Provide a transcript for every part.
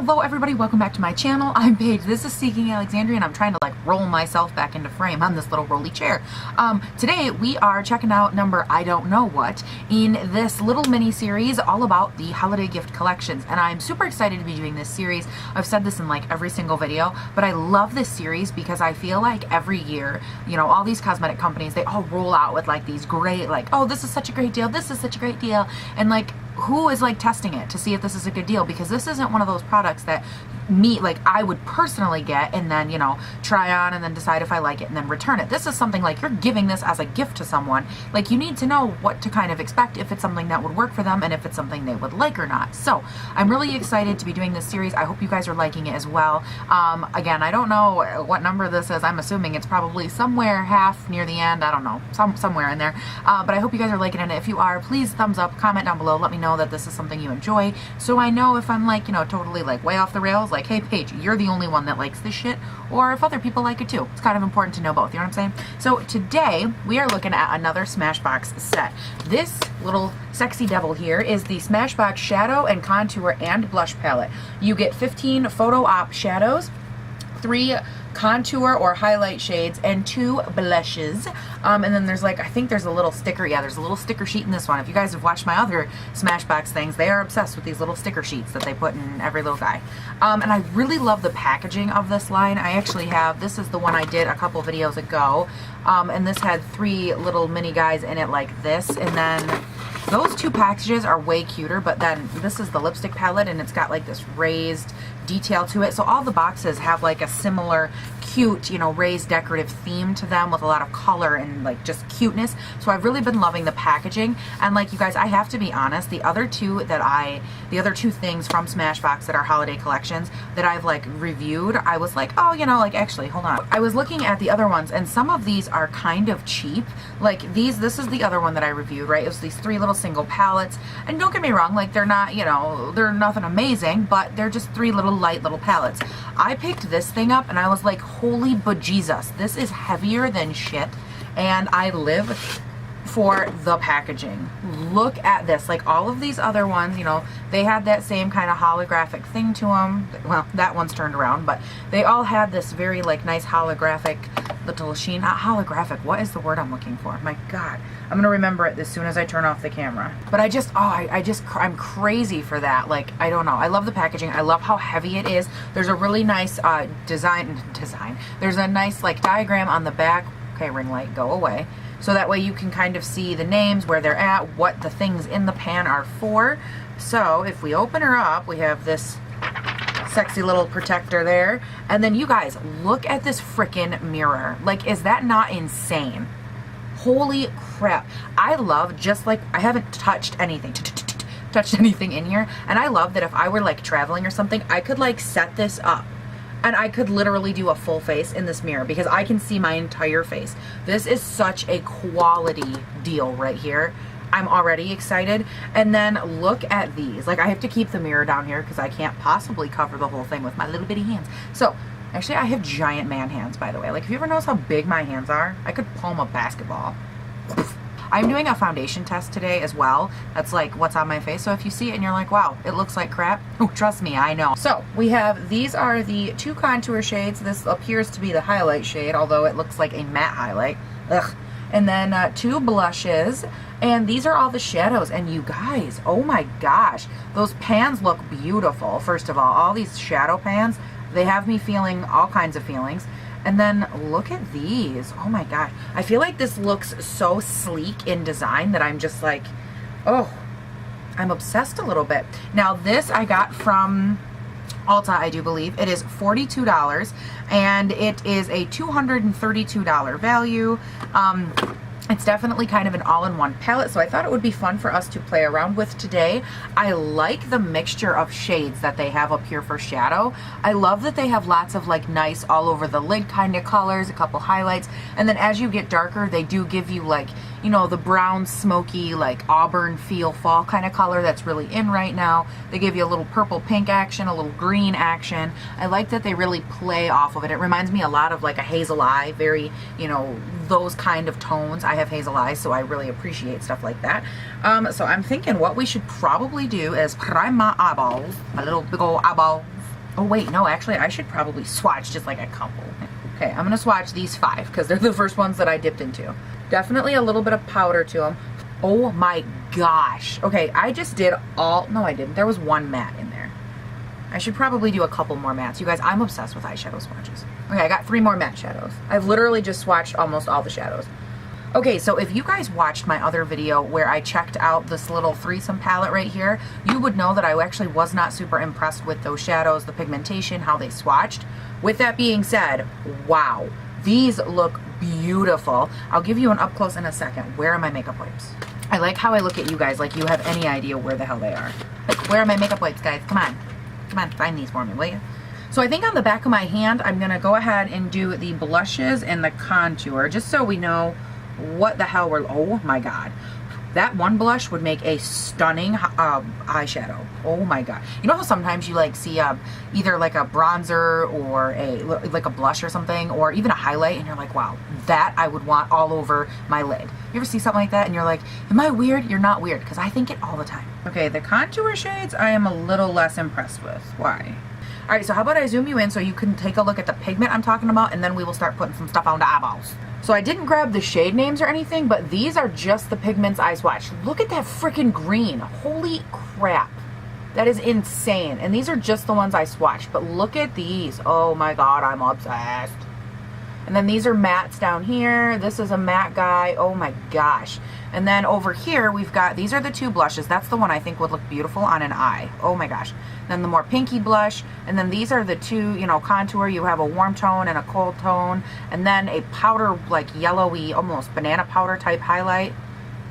Hello everybody, welcome back to my channel. I'm Paige, this is Seeking Alexandria, and I'm trying to like roll myself back into frame on this little rolly chair. Today we are checking out number I don't know what in this little mini series all about the holiday gift collections, and I'm super excited to be doing this series. I've said this in like every single video, but I love this series because I feel like every year, you know, all these cosmetic companies, they all roll out with like these great, like, oh, this is such a great deal, this is such a great deal, and like, who is like testing it to see if this is a good deal? Because this isn't one of those products that I would personally get and then, you know, try on and then decide if I like it and then return it. This is something like you're giving this as a gift to someone. Like, you need to know what to kind of expect, if it's something that would work for them and if it's something they would like or not. So I'm really excited to be doing this series. I hope you guys are liking it as well. Again, I don't know what number this is. I'm assuming it's probably somewhere half near the end. I don't know, somewhere in there. But I hope you guys are liking it. If you are, please thumbs up, comment down below, let me know that this is something you enjoy, so I know if I'm like, you know, totally like way off the rails, like, hey Paige, you're the only one that likes this shit, or if other people like it too. It's kind of important to know both, you know what I'm saying? So today we are looking at another Smashbox set. This little sexy devil here is the Smashbox Shadow and Contour and Blush Palette. You get 15 photo op shadows, 3 contour or highlight shades, and 2 blushes. And then there's like, I think there's a little sticker. Yeah, there's a little sticker sheet in this one. If you guys have watched my other Smashbox things, they are obsessed with these little sticker sheets that they put in every little guy. And I really love the packaging of this line. I actually have, this is the one I did a couple videos ago. And this had 3 little mini guys in it like this. And then those 2 packages are way cuter, but then this is the lipstick palette and it's got like this raised detail to it. So all the boxes have like a similar cute, you know, raised decorative theme to them with a lot of color and like just cuteness. So I've really been loving the packaging. And like, you guys, I have to be honest, the other two things from Smashbox that are holiday collections that I've like reviewed, I was like, oh, you know, like, actually, hold on. I was looking at the other ones and some of these are kind of cheap. Like this is the other one that I reviewed, right? It was these 3 little single palettes. And don't get me wrong, like, they're not, you know, they're nothing amazing, but they're just 3 little light little palettes. I picked this thing up and I was like, holy bejesus, this is heavier than shit, and I live for the packaging. Look at this. Like, all of these other ones, you know, they had that same kind of holographic thing to them. Well, that one's turned around, but they all had this very like nice holographic little sheen. Not holographic, what is the word I'm looking for? My God, I'm gonna remember it as soon as I turn off the camera. But I'm crazy for that. Like, I don't know, I love the packaging. I love how heavy it is. There's a really nice design. There's a nice like diagram on the back. Okay, ring light, go away. So that way you can kind of see the names, where they're at, what the things in the pan are for. So if we open her up, we have this sexy little protector there. And then you guys, look at this frickin' mirror. Like, is that not insane? Holy crap. I love, just like, I haven't touched anything in here. And I love that if I were like traveling or something, I could like set this up and I could literally do a full face in this mirror because I can see my entire face. This is such a quality deal right here. I'm already excited. And then look at these. Like, I have to keep the mirror down here because I can't possibly cover the whole thing with my little bitty hands. So actually, I have giant man hands, by the way. Like, if you ever notice how big my hands are, I could palm a basketball. I'm doing a foundation test today as well. That's like what's on my face. So if you see it and you're like, wow, it looks like crap. Oh, trust me, I know. So we have, these are the 2 contour shades. This appears to be the highlight shade, although it looks like a matte highlight. Ugh. And then 2 blushes. And these are all the shadows. And you guys, oh my gosh, those pans look beautiful. First of all these shadow pans, they have me feeling all kinds of feelings. And then look at these. Oh my God. I feel like this looks so sleek in design that I'm just like, oh, I'm obsessed a little bit. Now this I got from Ulta, I do believe. It is $42 and it is a $232 value. It's definitely kind of an all-in-one palette, so I thought it would be fun for us to play around with today. I like the mixture of shades that they have up here for shadow. I love that they have lots of like nice all over the lid kind of colors, a couple highlights, and then as you get darker, they do give you like, you know, the brown, smoky, like auburn feel fall kind of color that's really in right now. They give you a little purple pink action, a little green action. I like that they really play off of it. It reminds me a lot of like a hazel eye, very, you know, those kind of tones. I have hazel eyes, so I really appreciate stuff like that. So I'm thinking what we should probably do is prime my eyeballs, my little big old eyeballs, Oh wait, no, actually I should probably swatch just like a couple. Okay, I'm gonna swatch these 5 because they're the first ones that I dipped into. Definitely a little bit of powder to them. Oh my gosh. Okay, I just did all, no I didn't. There was 1 matte in there. I should probably do a couple more mattes. You guys, I'm obsessed with eyeshadow swatches. Okay, I got 3 more matte shadows. I've literally just swatched almost all the shadows. Okay, so if you guys watched my other video where I checked out this little threesome palette right here, you would know that I actually was not super impressed with those shadows, the pigmentation, how they swatched. With that being said, wow, these look beautiful. I'll give you an up close in a second. Where are my makeup wipes? I like how I look at you guys like you have any idea where the hell they are. Like, where are my makeup wipes, guys? Come on. Come on, find these for me, will you? So I think on the back of my hand, I'm gonna go ahead and do the blushes and the contour, just so we know what the hell we're, oh my God. That one blush would make a stunning eyeshadow. Oh my God. You know how sometimes you like see either like a bronzer or like a blush or something, or even a highlight, and you're like, wow, that I would want all over my lid. You ever see something like that and you're like, am I weird? You're not weird, because I think it all the time. Okay, the contour shades I am a little less impressed with. Why? All right, so how about I zoom you in so you can take a look at the pigment I'm talking about, and then we will start putting some stuff on the eyeballs. So I didn't grab the shade names or anything, but these are just the pigments I swatched. Look at that freaking green. Holy crap. That is insane. And these are just the ones I swatched, but look at these. Oh my God, I'm obsessed. And then these are mattes down here. This is a matte guy. Oh my gosh. And then over here, we've got, these are the 2 blushes. That's the one I think would look beautiful on an eye. Oh my gosh. Then the more pinky blush. And then these are the 2, you know, contour. You have a warm tone and a cold tone. And then a powder, like yellowy, almost banana powder type highlight,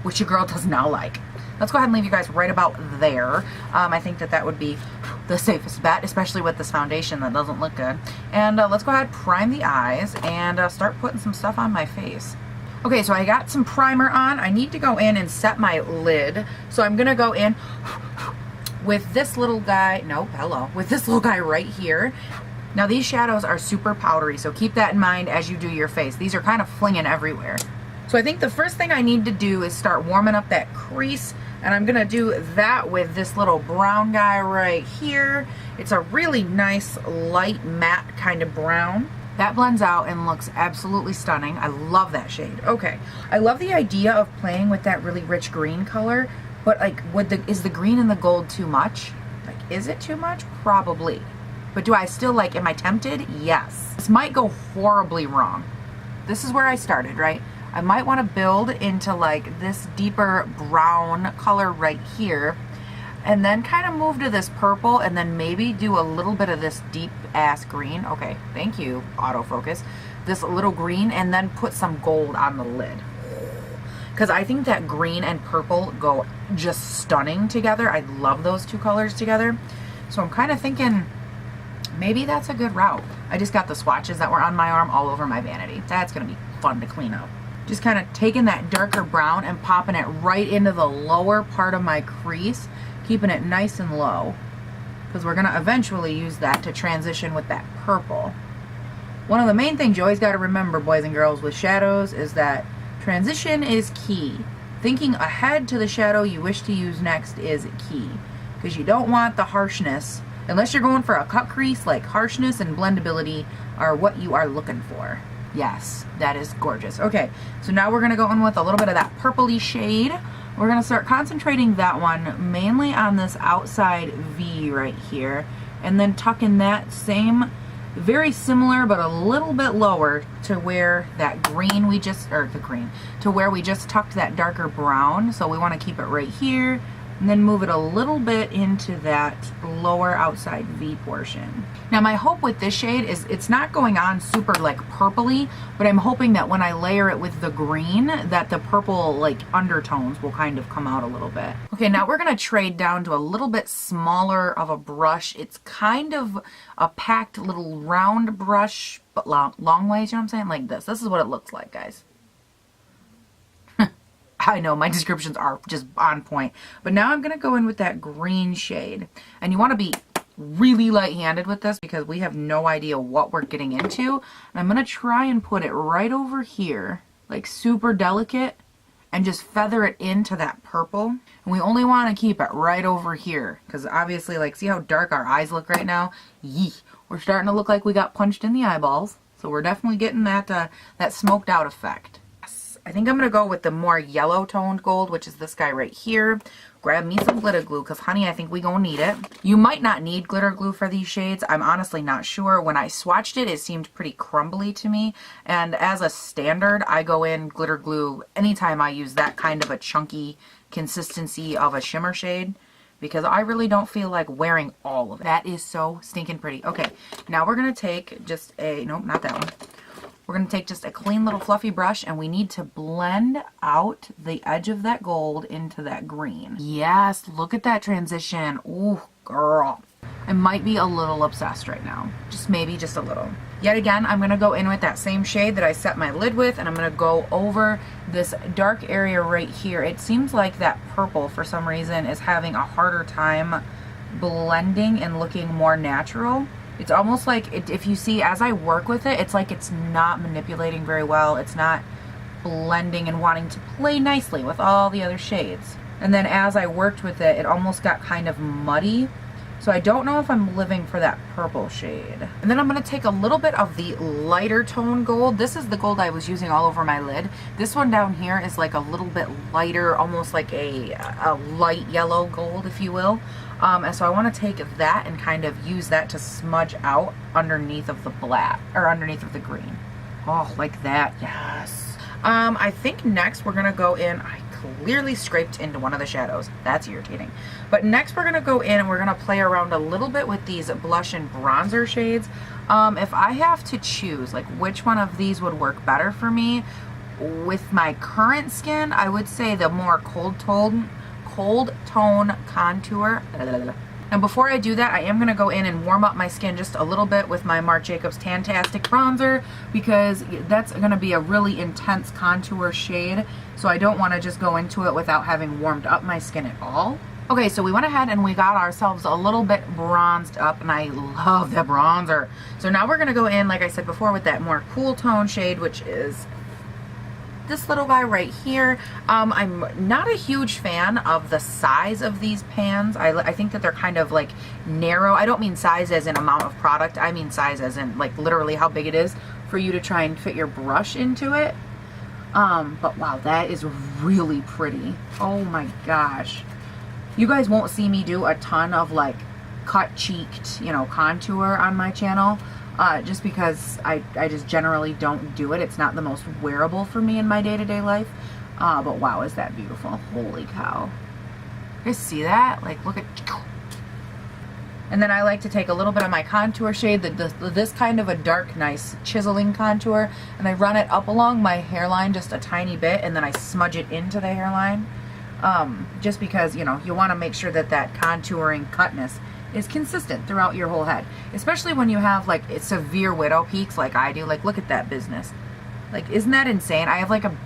which your girl does not like. Let's go ahead and leave you guys right about there. I think that that would be the safest bet, especially with this foundation that doesn't look good. And let's go ahead, prime the eyes, and start putting some stuff on my face. Okay, so I got some primer on. I need to go in and set my lid. So I'm gonna go in with this little guy, with this little guy right here. Now these shadows are super powdery, so keep that in mind as you do your face. These are kind of flinging everywhere. So I think the first thing I need to do is start warming up that crease, and I'm gonna do that with this little brown guy right here. It's a really nice light matte kind of brown. That blends out and looks absolutely stunning. I love that shade. Okay, I love the idea of playing with that really rich green color, but like, is the green and the gold too much? Like, is it too much? Probably. But do I still like, am I tempted? Yes. This might go horribly wrong. This is where I started, right? I might want to build into like this deeper brown color right here, and then kind of move to this purple, and then maybe do a little bit of this deep ass green. Okay, thank you, autofocus. This little green, and then put some gold on the lid. Because I think that green and purple go just stunning together. I love those 2 colors together. So I'm kind of thinking maybe that's a good route. I just got the swatches that were on my arm all over my vanity. That's going to be fun to clean up. Just kind of taking that darker brown and popping it right into the lower part of my crease, keeping it nice and low, because we're going to eventually use that to transition with that purple. One of the main things you always got to remember, boys and girls, with shadows is that transition is key. Thinking ahead to the shadow you wish to use next is key, because you don't want the harshness, unless you're going for a cut crease, like harshness and blendability are what you are looking for. Yes, that is gorgeous. Okay, so now we're going to go in with a little bit of that purpley shade. We're going to start concentrating that one mainly on this outside V right here, and then tucking that same, very similar but a little bit lower to where that green we just, to where we just tucked that darker brown. So we want to keep it right here, and then move it a little bit into that lower outside V portion. Now my hope with this shade is it's not going on super like purpley, but I'm hoping that when I layer it with the green, that the purple like undertones will kind of come out a little bit. Okay, now we're gonna trade down to a little bit smaller of a brush. It's kind of a packed little round brush, but long ways, you know what I'm saying? Like this. This is what it looks like, guys. I know my descriptions are just on point, but now I'm going to go in with that green shade, and you want to be really light-handed with this because we have no idea what we're getting into. And I'm going to try and put it right over here, like super delicate, and just feather it into that purple. And we only want to keep it right over here because obviously, like, see how dark our eyes look right now? Yee. We're starting to look like we got punched in the eyeballs. So we're definitely getting that that smoked out effect. Yes. I think I'm going to go with the more yellow toned gold, which is this guy right here. Grab me some glitter glue because, honey, I think we gonna need it. You might not need glitter glue for these shades. I'm honestly not sure. When I swatched it, it seemed pretty crumbly to me. And as a standard, I go in glitter glue anytime I use that kind of a chunky consistency of a shimmer shade, because I really don't feel like wearing all of it. That is so stinking pretty. Okay, now we're gonna take just a, nope, not that one. We're going to take just a clean little fluffy brush, and we need to blend out the edge of that gold into that green. Yes, look at that transition. Ooh, girl. I might be a little obsessed right now. Just maybe just a little. Yet again, I'm going to go in with that same shade that I set my lid with, and I'm going to go over this dark area right here. It seems like that purple, for some reason, is having a harder time blending and looking more natural. It's almost like, if you see, as I work with it, it's like it's not manipulating very well. It's not blending and wanting to play nicely with all the other shades. And then as I worked with it, it almost got kind of muddy. So I don't know if I'm living for that purple shade. And then I'm going to take a little bit of the lighter tone gold. This is the gold I was using all over my lid. This one down here is like a little bit lighter, almost like a light yellow gold, if you will. And so I want to take that and kind of use that to smudge out underneath of the black, or underneath of the green. Oh, like that, yes. I think next we're going to go in, I clearly scraped into one of the shadows. That's irritating. But next we're going to go in and we're going to play around a little bit with these blush and bronzer shades. If I have to choose, like, which one of these would work better for me, with my current skin, I would say the more cold tone contour. And before I do that, I am going to go in and warm up my skin just a little bit with my Marc Jacobs Tantastic bronzer, because that's going to be a really intense contour shade, so I don't want to just go into it without having warmed up my skin at all. Okay, so we went ahead and we got ourselves a little bit bronzed up, and I love the bronzer. So now we're going to go in, like I said before, with that more cool tone shade, which is this little guy right here. I'm not a huge fan of the size of these pans. I think that they're kind of like narrow. I don't mean size as in amount of product. I mean size as in like literally how big it is for you to try and fit your brush into it. But wow, that is really pretty. Oh my gosh. You guys won't see me do a ton of like cut cheeked, you know, contour on my channel. Just because I just generally don't do it. It's not the most wearable for me in my day-to-day life. But wow, is that beautiful. Holy cow. You guys see that? Like, look at... And then I like to take a little bit of my contour shade, this kind of a dark, nice chiseling contour, and I run it up along my hairline just a tiny bit, and then I smudge it into the hairline. Just because, you know, you want to make sure that that contouring cutness is consistent throughout your whole head, especially when you have like severe widow peaks like I do. Like, look at that business. Like, isn't that insane? I have like an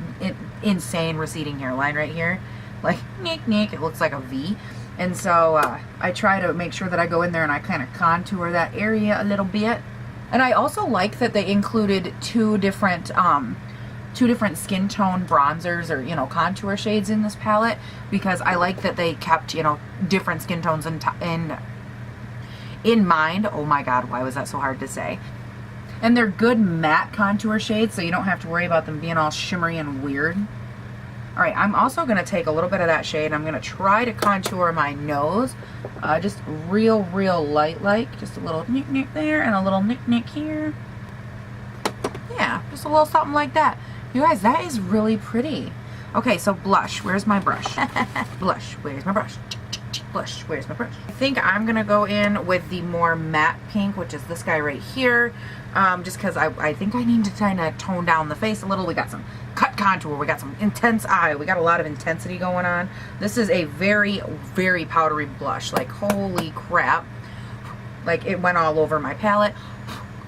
insane receding hairline right here, like nick, it looks like a V. And so I try to make sure that I go in there and I kind of contour that area a little bit. And I also like that they included two different skin tone bronzers, or, you know, contour shades in this palette, because I like that they kept, you know, different skin tones in mind. Oh my god, why was that so hard to say? And they're good matte contour shades, so you don't have to worry about them being all shimmery and weird. Alright, I'm also going to take a little bit of that shade. I'm going to try to contour my nose. Just real light, like. Just a little nick there and a little nick here. Yeah, just a little something like that. You guys, that is really pretty. Okay, so blush. Where's my brush? Blush. Where's my brush? Blush. Where's my brush? I think I'm going to go in with the more matte pink, which is this guy right here. Just because I think I need to kind of tone down the face a little. We got some cut contour. We got some intense eye. We got a lot of intensity going on. This is a very powdery blush. Like, holy crap. Like, it went all over my palette.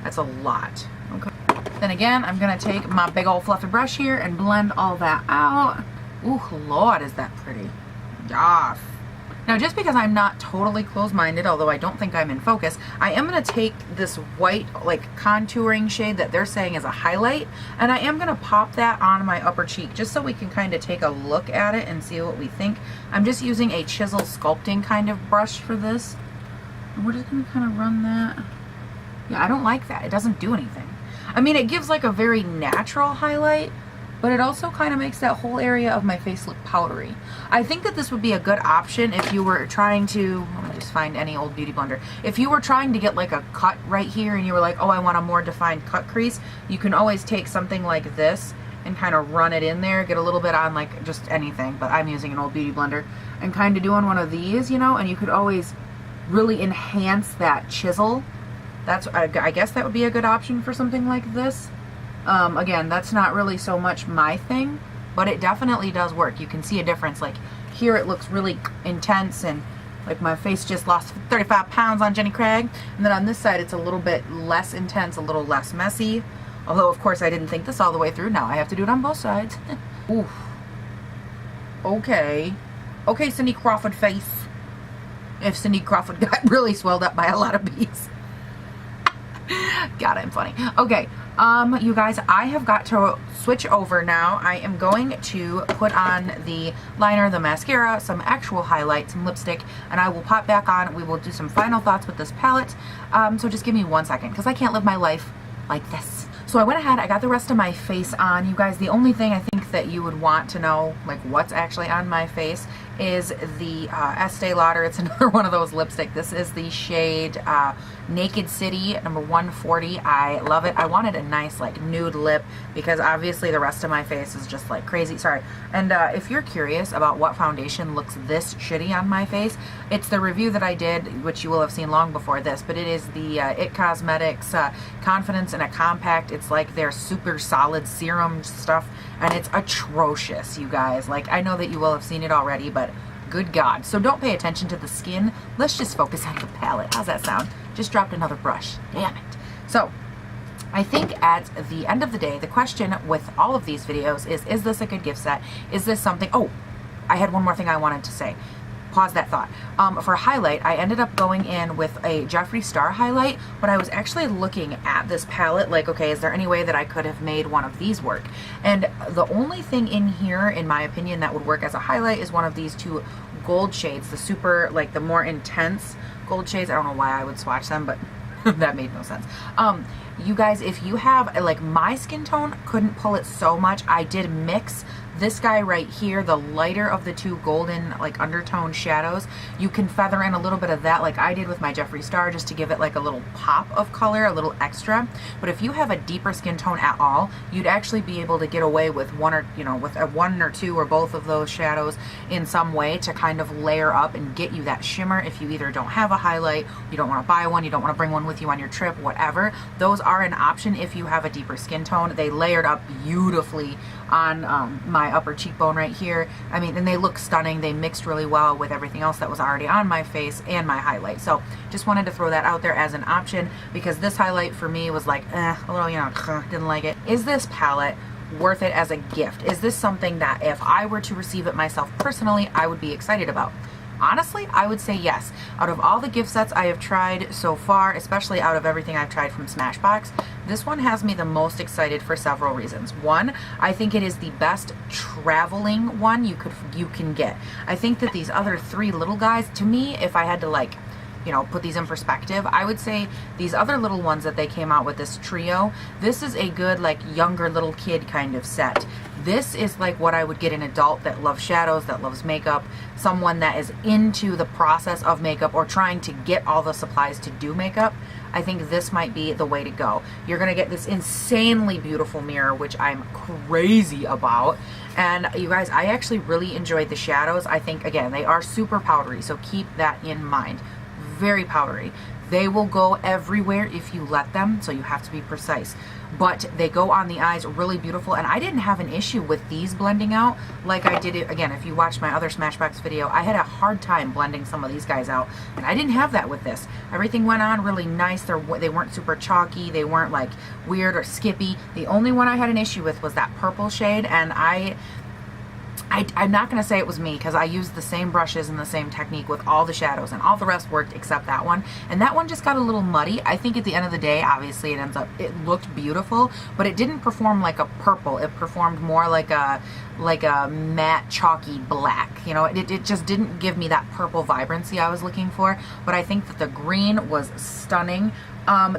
That's a lot. Okay. Then again, I'm going to take my big old fluffy brush here and blend all that out. Ooh, Lord, is that pretty. Yes. Now, just because I'm not totally closed-minded, although I don't think I'm in focus, I am going to take this white, like, contouring shade that they're saying is a highlight, and I am going to pop that on my upper cheek, just so we can kind of take a look at it and see what we think. I'm just using a chisel sculpting kind of brush for this. And we're just going to kind of run that. Yeah, I don't like that. It doesn't do anything. I mean, it gives, like, a very natural highlight, but it also kind of makes that whole area of my face look powdery. I think that this would be a good option if you were trying to, let me just find any old beauty blender. If you were trying to get like a cut right here and you were like, oh, I want a more defined cut crease, you can always take something like this and kind of run it in there, get a little bit on like just anything, but I'm using an old beauty blender, and kind of doing one of these, you know, and you could always really enhance that chisel. That's, I guess that would be a good option for something like this. Again, that's not really so much my thing, but it definitely does work. You can see a difference. Like here it looks really intense, and like my face just lost 35 pounds on Jenny Craig. And then on this side it's a little bit less intense, a little less messy. Although of course I didn't think this all the way through. Now I have to do it on both sides. Oof. Okay. Okay, Cindy Crawford face. If Cindy Crawford got really swelled up by a lot of bees. God, I'm funny. Okay, you guys, I have got to switch over now. I am going to put on the liner, the mascara, some actual highlight, some lipstick, and I will pop back on. We will do some final thoughts with this palette. So just give me 1 second, because I can't live my life like this. So I went ahead, I got the rest of my face on. You guys, the only thing I think that you would want to know, like what's actually on my face, is the Estee Lauder. It's another one of those lipstick. This is the shade Naked City, number 140. I love it. I wanted a nice like nude lip because obviously the rest of my face is just like crazy. Sorry. And if you're curious about what foundation looks this shitty on my face, it's the review that I did, which you will have seen long before this, but it is the It Cosmetics Confidence in a Compact. It's like their super solid serum stuff, and it's atrocious, you guys. Like, I know that you will have seen it already, but good God. So don't pay attention to the skin. Let's just focus on the palette. How's that sound? Just dropped another brush. Damn it. So I think at the end of the day, the question with all of these videos is this a good gift set? Is this something? Oh, I had one more thing I wanted to say. Pause that thought. For a highlight, I ended up going in with a Jeffree Star highlight, but I was actually looking at this palette like, okay, is there any way that I could have made one of these work? And the only thing in here, in my opinion, that would work as a highlight is one of these two gold shades, the super, like the more intense gold shades. I don't know why I would swatch them, but that made no sense. You guys, if you have, like my skin tone couldn't pull it so much. I did mix this guy right here, the lighter of the two golden like undertone shadows. You can feather in a little bit of that like I did with my Jeffree Star, just to give it like a little pop of color, a little extra. But if you have a deeper skin tone at all, you'd actually be able to get away with one or, you know, with a one or two or both of those shadows in some way to kind of layer up and get you that shimmer. If you either don't have a highlight, you don't want to buy one, you don't want to bring one with you on your trip, whatever, those are an option if you have a deeper skin tone. They layered up beautifully on my upper cheekbone right here. I mean, and they look stunning. They mixed really well with everything else that was already on my face and my highlight. So just wanted to throw that out there as an option, because this highlight for me was like, a little, you know, didn't like it. Is this palette worth it as a gift? Is this something that if I were to receive it myself personally, I would be excited about? Honestly, I would say yes. Out of all the gift sets I have tried so far, especially out of everything I've tried from Smashbox, this one has me the most excited for several reasons. One, I think it is the best traveling one you can get. I think that these other three little guys, to me, if I had to like, you know, put these in perspective, I would say these other little ones that they came out with, this trio, this is a good like younger little kid kind of set. This is like what I would get an adult that loves shadows, that loves makeup, someone that is into the process of makeup or trying to get all the supplies to do makeup. I think this might be the way to go. You're gonna get this insanely beautiful mirror, which I'm crazy about. And you guys, I actually really enjoyed the shadows. I think, again, they are super powdery, so keep that in mind. Very powdery. They will go everywhere if you let them, so you have to be precise. But they go on the eyes really beautiful, and I didn't have an issue with these blending out like I did it. Again, if you watched my other Smashbox video, I had a hard time blending some of these guys out, and I didn't have that with this. Everything went on really nice. They weren't super chalky. They weren't like weird or skippy. The only one I had an issue with was that purple shade, and I'm not going to say it was me because I used the same brushes and the same technique with all the shadows, and all the rest worked except that one. And that one just got a little muddy. I think at the end of the day, obviously it looked beautiful, but it didn't perform like a purple. It performed more like a matte chalky black. You know, it just didn't give me that purple vibrancy I was looking for. But I think that the green was stunning.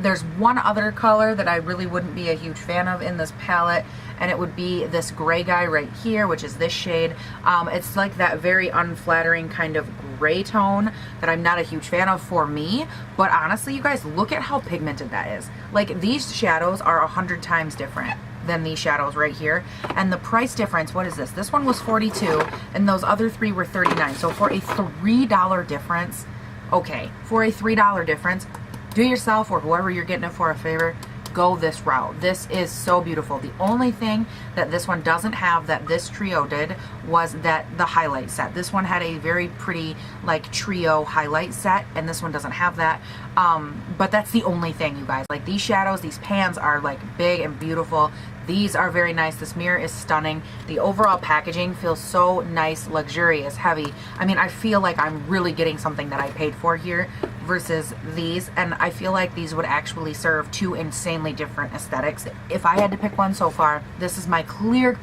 There's one other color that I really wouldn't be a huge fan of in this palette, and it would be this gray guy right here, which is this shade. It's like that very unflattering kind of gray tone that I'm not a huge fan of for me. But honestly, you guys, look at how pigmented that is. Like, these shadows are 100 times different than these shadows right here. And the price difference, what is this? This one was $42 and those other three were $39. So for a $3 difference, okay, for a $3 difference, do yourself or whoever you're getting it for a favor, go this route. This is so beautiful. The only thing that this one doesn't have that this trio did was that the highlight set. This one had a very pretty like trio highlight set, and this one doesn't have that. But that's the only thing, you guys. Like, these shadows, these pans are like big and beautiful. These are very nice. This mirror is stunning. The overall packaging feels so nice, luxurious, heavy. I mean, I feel like I'm really getting something that I paid for here versus these, and I feel like these would actually serve two insanely different aesthetics. If I had to pick one so far, this is my clear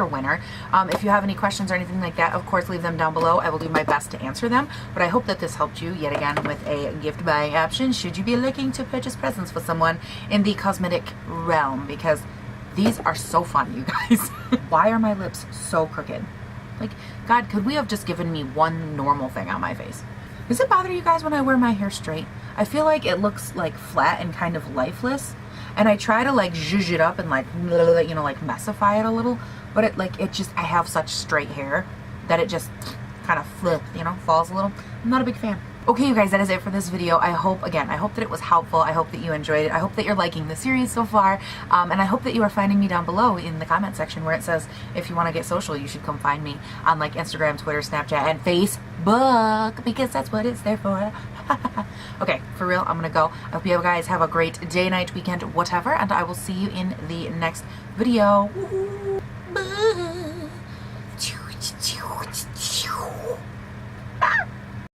winner. If you have any questions or anything like that, of course, leave them down below. I will do my best to answer them, but I hope that this helped you yet again with a gift buying option should you be looking to purchase presents for someone in the cosmetic realm, because these are so fun, you guys. Why are my lips so crooked? Like, God, could we have just given me one normal thing on my face? Does it bother you guys when I wear my hair straight? I feel like it looks like flat and kind of lifeless, and I try to like zhuzh it up and like, you know, like messify it a little, but I have such straight hair that it just kind of, you know, falls a little. I'm not a big fan. Okay, you guys, that is it for this video. I hope that it was helpful. I hope that you enjoyed it. I hope that you're liking the series so far. And I hope that you are finding me down below in the comment section where it says, if you want to get social, you should come find me on like Instagram, Twitter, Snapchat, and Facebook, because that's what it's there for. Okay, for real, I'm gonna go. I hope you guys have a great day, night, weekend, whatever, and I will see you in the next video. Bye.